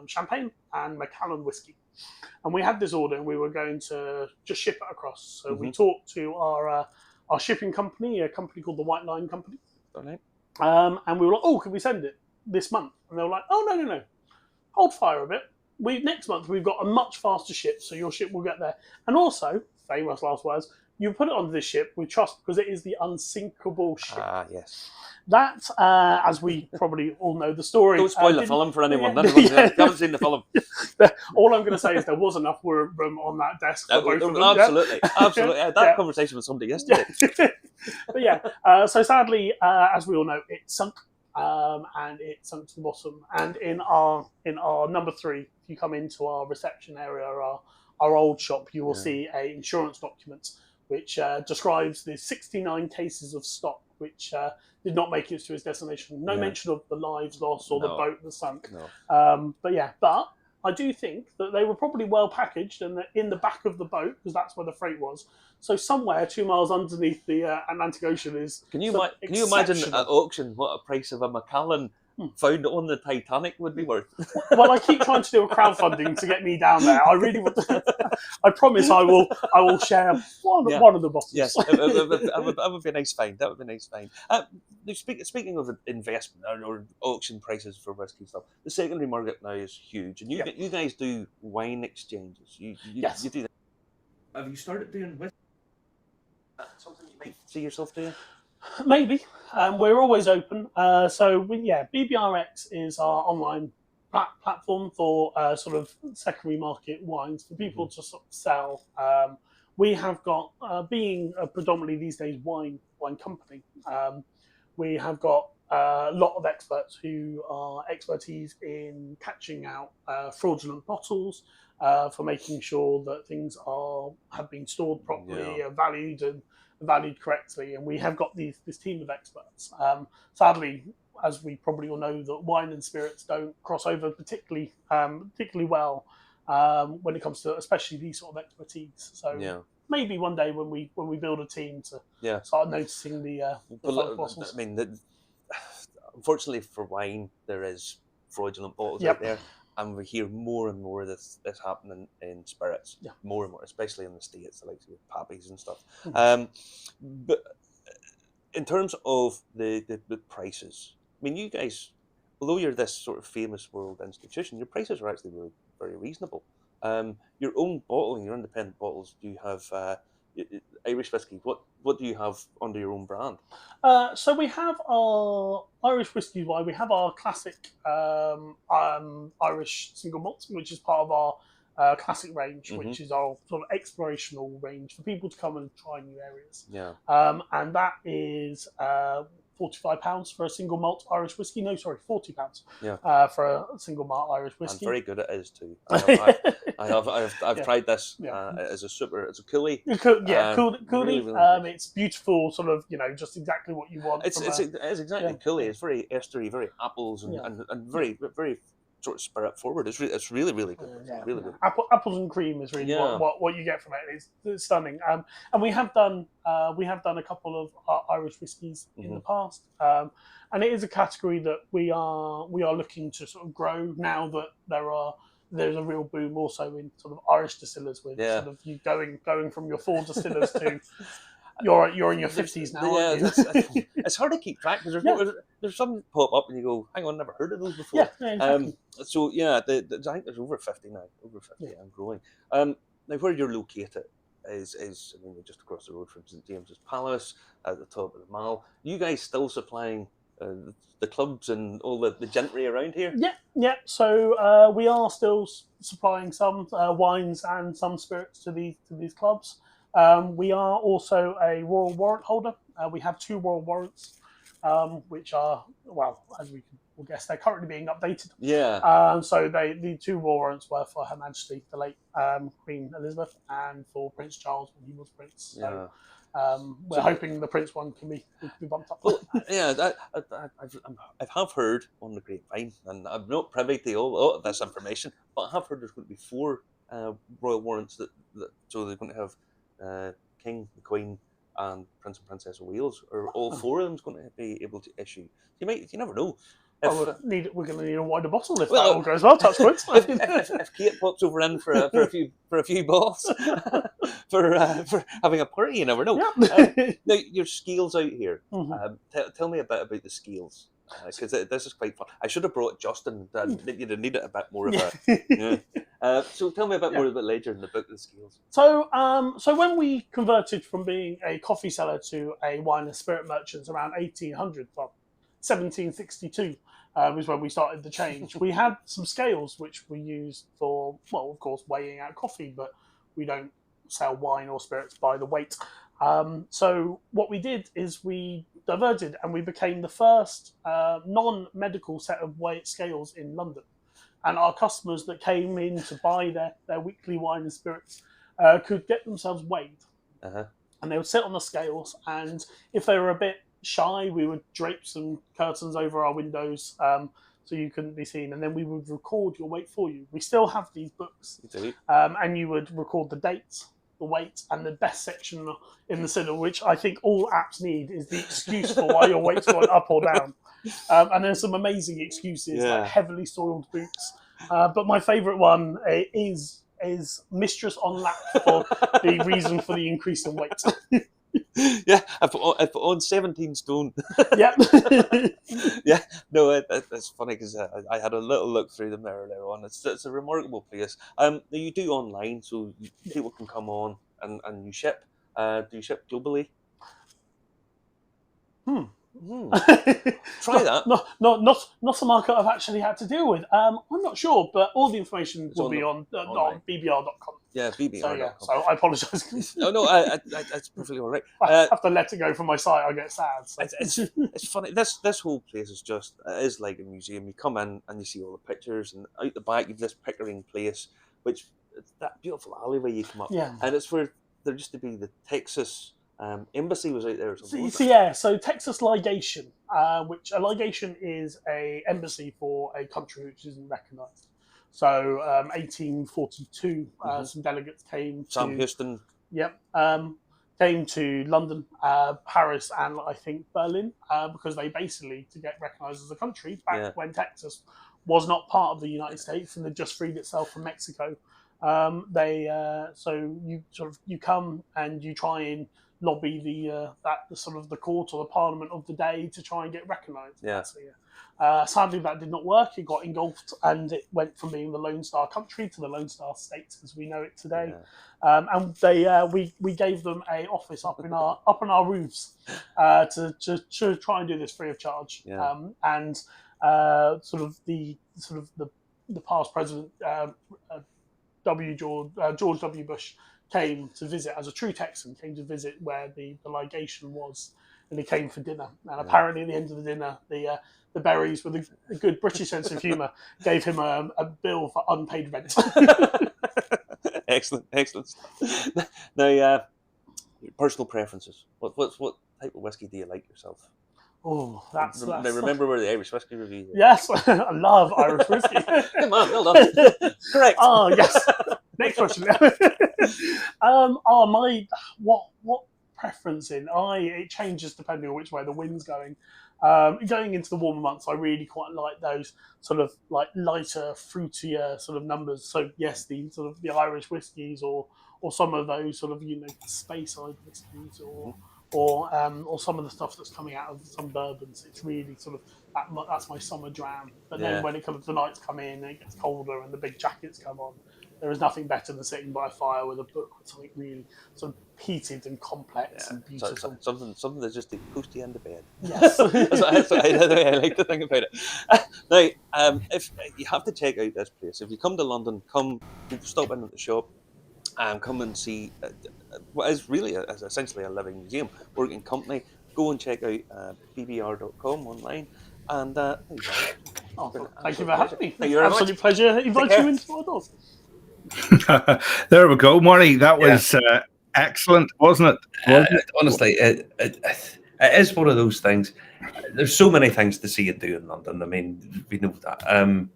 champagne and Macallan whiskey. And we had this order, and we were going to just ship it across. So we talked to our shipping company, a company called the White Line Company. Okay. And we were like, "Oh, can we send it this month?" And they were like, "Oh, no. Hold fire a bit. next month we've got a much faster ship, so your ship will get there. And also, famous last words, you put it onto this ship with trust because it is the unsinkable ship. Ah, yes. That, as we probably all know the story. Don't spoil the film for anyone. yeah, Anyone yeah. who hasn't seen the film. All I'm going to say is there was enough room on that desk for both of them. Absolutely, absolutely. I had that Yeah. conversation with somebody yesterday. But yeah, so sadly, as we all know, it sunk, and it sunk to the bottom. And in our number 3, if you come into our reception area, our old shop, you will see a insurance document which describes the 69 cases of stock which did not make it to its destination. No mention of the lives lost or the boat that sunk. No. But I do think that they were probably well packaged and in the back of the boat, because that's where the freight was. So somewhere 2 miles underneath the Atlantic Ocean is. Can you imagine at auction what a price of a Macallan found on the Titanic would be worth? Well, I keep trying to do a crowdfunding to get me down there. I really would. I promise I will share one of the bottles. Yes, that would be a nice find. That would be a nice find. Speaking of investment or auction prices for whiskey stuff, the secondary market now is huge, and you guys do wine exchanges. Yes. You do that. Have you started doing whiskey? Something you might see yourself doing? Maybe. We're always open. BBRX is our online platform for sort of secondary market wines for people to sort of sell. We have got, being a predominantly these days wine company, we have got a lot of experts who are expertise in catching out fraudulent bottles, for making sure that things have been stored properly, valued correctly, and we have got this team of experts. Sadly, as we probably all know, that wine and spirits don't cross over particularly well when it comes to especially these sort of expertise. So maybe one day when we build a team to start noticing the bottles. I mean, unfortunately for wine, there is fraudulent bottles out there. And we hear more and more of this happening in spirits, more and more, especially in the States, like with Pappies and stuff. But in terms of the prices, I mean, you guys, although you're this sort of famous world institution, your prices are actually really very reasonable. Your own bottling, your independent bottles, do you have Irish whiskey? What do you have under your own brand? So we have our Irish whiskey wine. We have our classic Irish single malt, which is part of our classic range, which is our sort of explorational range for people to come and try new areas. And that is £45 for a single malt Irish whiskey. No, sorry, £40 for a single malt Irish whiskey. And very good it is too. I've tried this. It's a coolie. Coolie. Really it's beautiful, sort of, just exactly what you want. It's exactly coolie. It's very estery, very apples, and very very sort of spirit forward. It's really really good. Really good. Apples and cream is really what you get from it. It's stunning. And we have done a couple of Irish whiskies in the past. And it is a category that we are looking to sort of grow now that there's a real boom also in sort of Irish distillers with sort of you going from your 4 distillers to you're in your 50s now. It's hard to keep track because there's some pop up and you go, hang on, never heard of those before. Exactly. So I think there's over 50 now, and growing. Now where you're located is we're just across the road from St James's Palace at the top of the Mall. You guys still supplying the clubs and all the gentry around here? Yeah. So we are still supplying some wines and some spirits to these clubs. We are also a royal warrant holder. We have 2 royal warrants, which are, well, as we will guess, they're currently being updated. So the 2 royal warrants were for Her Majesty, the late Queen Elizabeth, and for Prince Charles when he was Prince. So we're hoping the Prince one can be bumped up. Well, I've heard on the grapevine, and I'm not privy to all of this information, but I have heard there's going to be 4 royal warrants so they're going to have King, the Queen, and Prince and Princess of Wales, or all 4 of them going to be able to issue. You never know. We're going to need a wider bottle if that all goes well. Touch wood. if Kate pops over in for a few balls for having a party, you never know. Now your scales out here. Tell me a bit about the scales. because this is quite fun. I should have brought Justin. You'd have needed a bit more of Yeah. a. Yeah. So tell me a bit more about later in the book, the scales. So when we converted from being a coffee seller to a wine and spirit merchant around 1800, well, 1762 was when we started the change. We had some scales which we used for, well, of course, weighing out coffee, but we don't sell wine or spirits by the weight. So what we did is we diverted and we became the first non-medical set of weight scales in London. And our customers that came in to buy their weekly wine and spirits could get themselves weighed. Uh-huh. And they would sit on the scales, and if they were a bit shy, we would drape some curtains over our windows so you couldn't be seen, and then we would record your weight for you. We still have these books, and you would record the dates, the weight, and the best section in the center, which I think all apps need is the excuse for why your weight's going up or down. And there's some amazing excuses, like heavily soiled boots. But my favourite one is Mistress on lap for the reason for the increase in weight. Yeah, I put on 17 stone. Yep. Yeah, no, it's funny because I had a little look through them earlier on. It's a remarkable place. You do online, so people can come on and you ship. Do you ship globally? Try that. Not a market I've actually had to deal with. I'm not sure, but all the information will be on bbr.com. Yeah, bbr.com. So I apologise. No, that's perfectly all right. I have to let it go from my site. I get sad. So. It's funny. This whole place is like a museum. You come in and you see all the pictures, and out the back you've this Pickering place, which it's that beautiful alleyway you come up. Yeah. And it's where there used to be the Texas embassy was out there or something. So Texas Ligation, which a ligation is a embassy for a country which isn't recognised. So 1842, some delegates came Sam Houston. Yep. Came to London, Paris, and I think Berlin, because they basically, to get recognised as a country, back when Texas was not part of the United States and had just freed itself from Mexico, so you come and you try and lobby the sort of the court or the parliament of the day to try and get recognised. Yeah. Sadly, that did not work. It got engulfed, and it went from being the Lone Star country to the Lone Star state as we know it today. Yeah. And we gave them a office up on our roofs to try and do this free of charge. Yeah. And the past president George W. Bush came to visit as a true Texan, came to visit where the ligation was, and he came for dinner. And apparently at the end of the dinner, the Berries, with a good British sense of humour, gave him a bill for unpaid rent. Excellent stuff. Now, personal preferences. What type of whiskey do you like yourself? Oh, that's now remember where the Irish whiskey review is. Yes, I love Irish whiskey. Come on, well done. Correct. Oh, yes. Next question. What preference in? It changes depending on which way the wind's going. Going into the warmer months, I really quite like those sort of like lighter, fruitier sort of numbers. So yes, the sort of the Irish whiskies or some of those sort of Speyside whiskies or some of the stuff that's coming out of some bourbons. It's really sort of that's my summer jam. But then when the nights come in and it gets colder and the big jackets come on, there is nothing better than sitting by a fire with a book with something really sort of heated and complex and beautiful. Something that's just posty end of bed. Yes. that's what I like to think about it. Now, if you have to check out this place, if you come to London, stop in at the shop. Come and see what is really essentially a living museum, working company. Go and check out bbr.com online. And thank you for having me. Thank you very Absolute pleasure inviting you into our doors. There we go, Marty. That was excellent, wasn't it? Honestly, it is one of those things. There's so many things to see and do in London. I mean, we know that. And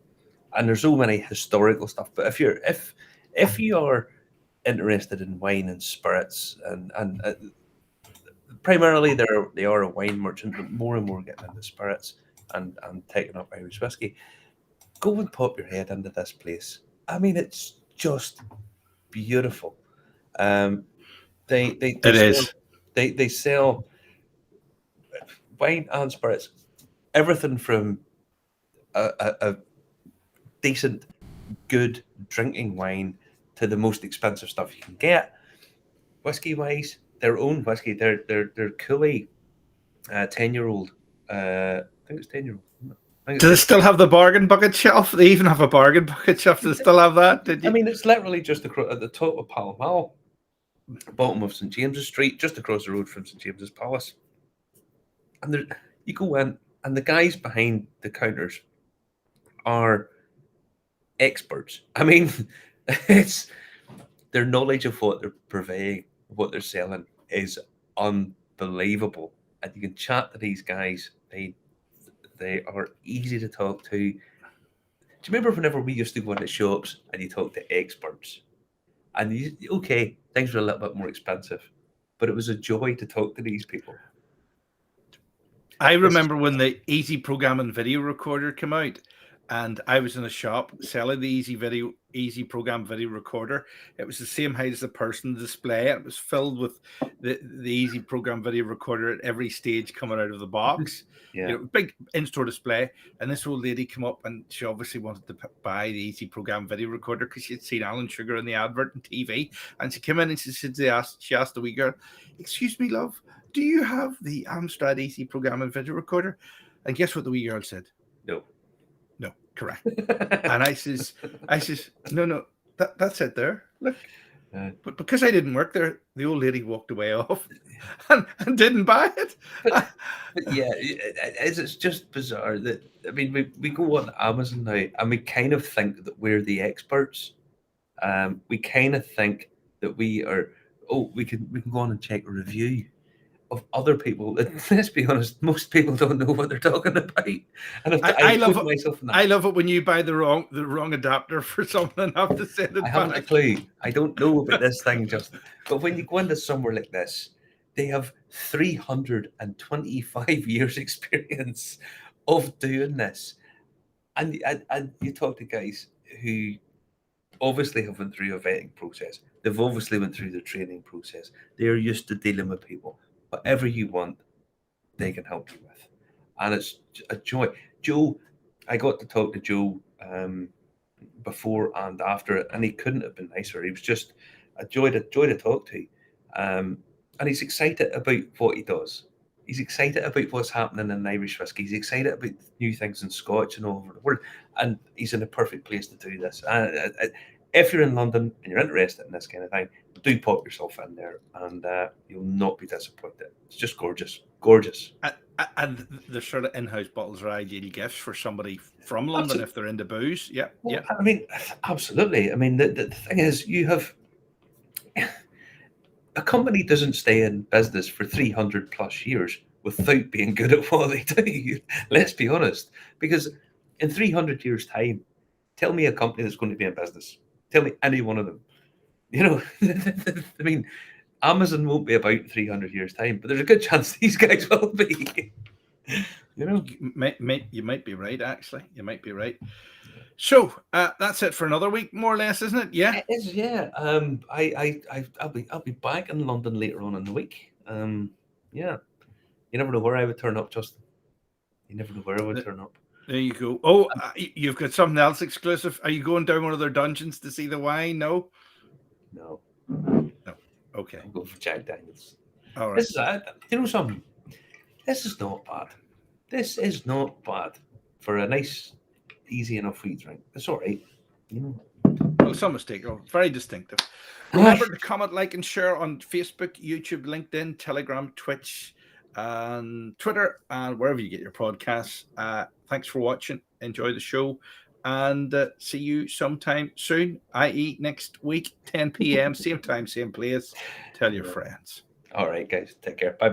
there's so many historical stuff. But if you are interested in wine and spirits, and primarily they are a wine merchant, but more and more getting into spirits and taking up Irish whiskey, go and pop your head into this place. I mean, it's just beautiful. They sell wine and spirits everything from a decent, good drinking wine to the most expensive stuff you can get. Whiskey wise, their own whiskey, their Cooley 10-year-old. I think it's 10-year-old. Do they still have the bargain bucket shelf? They even have a bargain bucket shelf. Do they still have that? Did you? I mean, it's literally just at the top of Pall, bottom of St James's Street, just across the road from St James's Palace. And there, you go in, and the guys behind the counters are experts. I mean, it's their knowledge of what they're purveying, what they're selling, is unbelievable. And you can chat to these guys. They are easy to talk to. Do you remember whenever we used to go into shops and you talk to experts? And okay, things were a little bit more expensive, but it was a joy to talk to these people. I remember when the Easy Programming video recorder came out, and I was in a shop selling the Easy Program video recorder. It was the same height as the person display. It was filled with the Easy Program video recorder at every stage coming out of the box. Yeah. You know, big in-store display. And this old lady came up, and she obviously wanted to buy the Easy Program video recorder because she had seen Alan Sugar in the advert on TV. And she came in and she asked the wee girl, "Excuse me, love, do you have the Amstrad Easy Programming video recorder?" And guess what the wee girl said? No. No, correct. And I says, no, that's it there. Look. But because I didn't work there, the old lady walked away off and didn't buy it. But yeah, it's just bizarre that, I mean, we go on Amazon now and we kind of think that we're the experts. We kind of think that we are, we can go on and check a review of other people. Let's be honest, most people don't know what they're talking about. And if I love myself in that. I love it when you buy the wrong adapter for something and have to send it I haven't back. a clue. I don't know about this thing, Justin. But when you go into somewhere like this, they have 325 years experience of doing this. And you talk to guys who obviously have went through a vetting process. They've obviously went through the training process. They're used to dealing with people. Whatever you want, they can help you with. And it's a joy. Joe, I got to talk to Joe before and after it, and he couldn't have been nicer. He was just a joy to talk to. And he's excited about what he does. He's excited about what's happening in Irish whiskey. He's excited about new things in Scotch and all over the world. And he's in a perfect place to do this. If you're in London and you're interested in this kind of thing, do pop yourself in there, and you'll not be disappointed. It's just gorgeous, gorgeous. And the sort of in-house bottles are ideal gifts for somebody from London if they're into booze. Yeah, well, yeah. I mean, absolutely. I mean, the thing is, you have a company doesn't stay in business for 300 plus years without being good at what they do. Let's be honest, because in 300 years' time, tell me a company that's going to be in business. Tell me any one of them. You know, I mean, Amazon won't be about in 300 years' time, but there's a good chance these guys will be. You know, you might be right. Actually, you might be right. So that's it for another week, more or less, isn't it? Yeah, it is. Yeah. I'll be back in London later on in the week. Yeah. You never know where I would turn up, Justin. You never know where I would turn up. There you go. Oh, you've got something else exclusive. Are you going down one of their dungeons to see the wine? No. No. Okay. I'm going for Jack Daniels. All right. This is, you know something? This is not bad. This is not bad for a nice, easy enough free drink. It's all right. You know. Well, some mistake. Oh, very distinctive. Remember to comment, like, and share on Facebook, YouTube, LinkedIn, Telegram, Twitch, and Twitter, and wherever you get your podcasts. Thanks for watching. Enjoy the show, and see you sometime soon, i.e. next week, 10 p.m., same time, same place. Tell your friends. All right, guys. Take care. Bye.